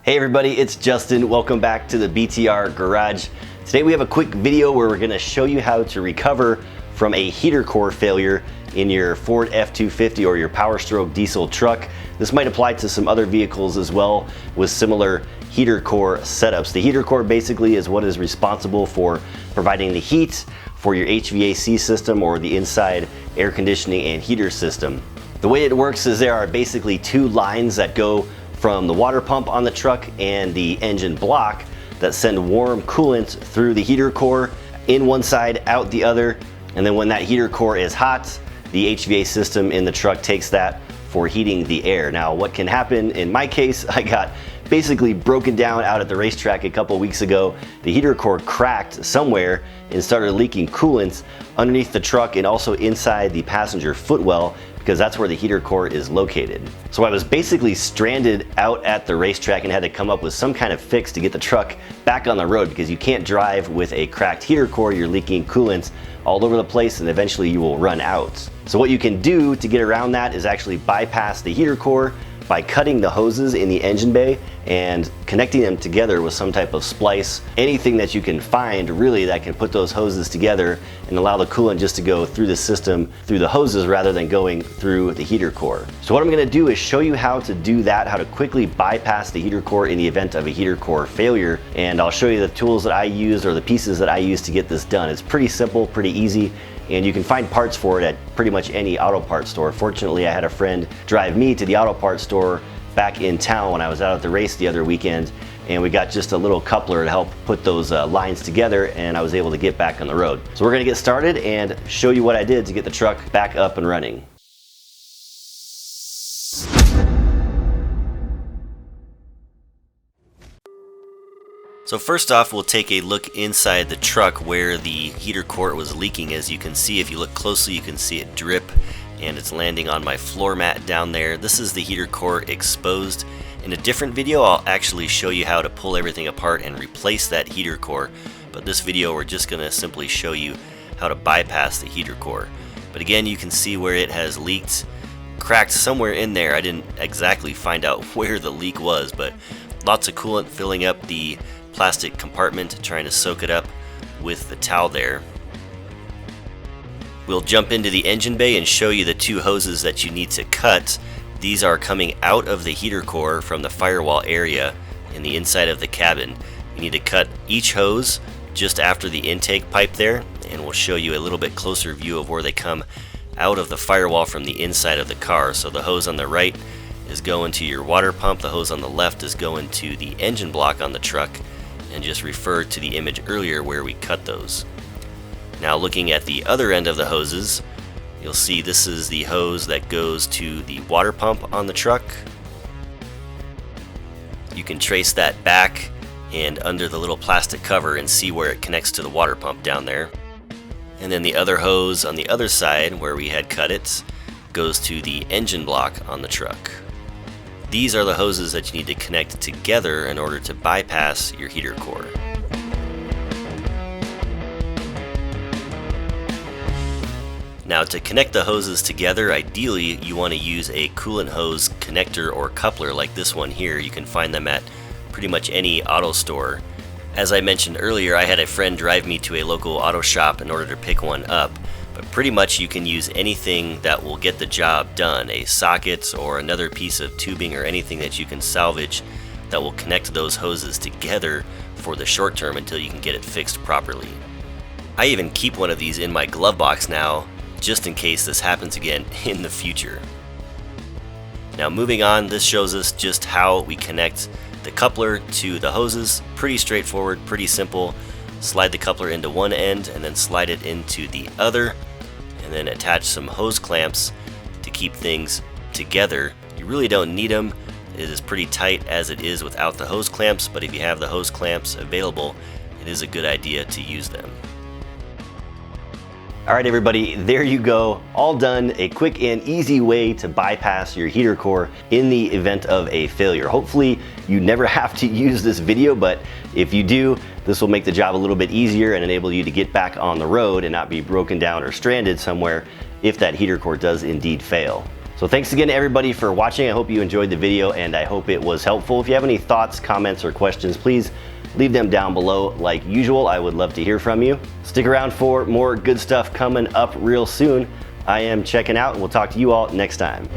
Hey everybody, it's Justin. Welcome back to the BTR Garage. Today we have a quick video where we're gonna show you how to recover from a heater core failure in your Ford F250 or your Powerstroke diesel truck. This might apply to some other vehicles as well with similar heater core setups. The heater core basically is what is responsible for providing the heat for your HVAC system or the inside air conditioning and heater system. The way it works is there are basically two lines that go from the water pump on the truck and the engine block that send warm coolant through the heater core in one side, out the other. And then when that heater core is hot, the HVAC system in the truck takes that for heating the air. Now, what can happen in my case, I got basically broken down out at the racetrack a couple weeks ago. The heater core cracked somewhere and started leaking coolant underneath the truck and also inside the passenger footwell, because that's where the heater core is located. So I was basically stranded out at the racetrack and had to come up with some kind of fix to get the truck back on the road, because you can't drive with a cracked heater core. You're leaking coolant all over the place and eventually you will run out. So what you can do to get around that is actually bypass the heater core by cutting the hoses in the engine bay and connecting them together with some type of splice. Anything that you can find really that can put those hoses together and allow the coolant just to go through the system, through the hoses rather than going through the heater core. So what I'm gonna do is show you how to do that, how to quickly bypass the heater core in the event of a heater core failure. And I'll show you the tools that I used or the pieces that I used to get this done. It's pretty simple, pretty easy, and you can find parts for it at pretty much any auto parts store. Fortunately, I had a friend drive me to the auto parts store back in town when I was out at the race the other weekend, and we got just a little coupler to help put those lines together, and I was able to get back on the road. So we're gonna get started and show you what I did to get the truck back up and running. So first off, we'll take a look inside the truck where the heater core was leaking. As you can see, if you look closely, you can see it drip, and it's landing on my floor mat down there. This is the heater core exposed. In a different video, I'll actually show you how to pull everything apart and replace that heater core. But this video, we're just gonna simply show you how to bypass the heater core. But again, you can see where it has leaked, cracked somewhere in there. I didn't exactly find out where the leak was, but lots of coolant filling up the plastic compartment, trying to soak it up with the towel there. We'll jump into the engine bay and show you the two hoses that you need to cut. These are coming out of the heater core from the firewall area in the inside of the cabin. You need to cut each hose just after the intake pipe there, and we'll show you a little bit closer view of where they come out of the firewall from the inside of the car. So the hose on the right is going to your water pump, the hose on the left is going to the engine block on the truck, and just refer to the image earlier where we cut those. Now looking at the other end of the hoses, you'll see this is the hose that goes to the water pump on the truck. You can trace that back and under the little plastic cover and see where it connects to the water pump down there. And then the other hose on the other side where we had cut it goes to the engine block on the truck. These are the hoses that you need to connect together in order to bypass your heater core. Now, to connect the hoses together, ideally you want to use a coolant hose connector or coupler like this one here. You can find them at pretty much any auto store. As I mentioned earlier, I had a friend drive me to a local auto shop in order to pick one up. But pretty much you can use anything that will get the job done, a socket or another piece of tubing or anything that you can salvage that will connect those hoses together for the short term until you can get it fixed properly. I even keep one of these in my glove box now, just in case this happens again in the future. Now moving on, this shows us just how we connect the coupler to the hoses. Pretty straightforward, pretty simple. Slide the coupler into one end and then slide it into the other, and then attach some hose clamps to keep things together. You really don't need them. It is pretty tight as it is without the hose clamps, but if you have the hose clamps available, it is a good idea to use them. All right, everybody, there you go. All done. A quick and easy way to bypass your heater core in the event of a failure. Hopefully you never have to use this video, but if you do, this will make the job a little bit easier and enable you to get back on the road and not be broken down or stranded somewhere if that heater core does indeed fail. So thanks again to everybody for watching. I hope you enjoyed the video and I hope it was helpful. If you have any thoughts, comments, or questions, please leave them down below like usual. I would love to hear from you. Stick around for more good stuff coming up real soon. I am checking out and we'll talk to you all next time.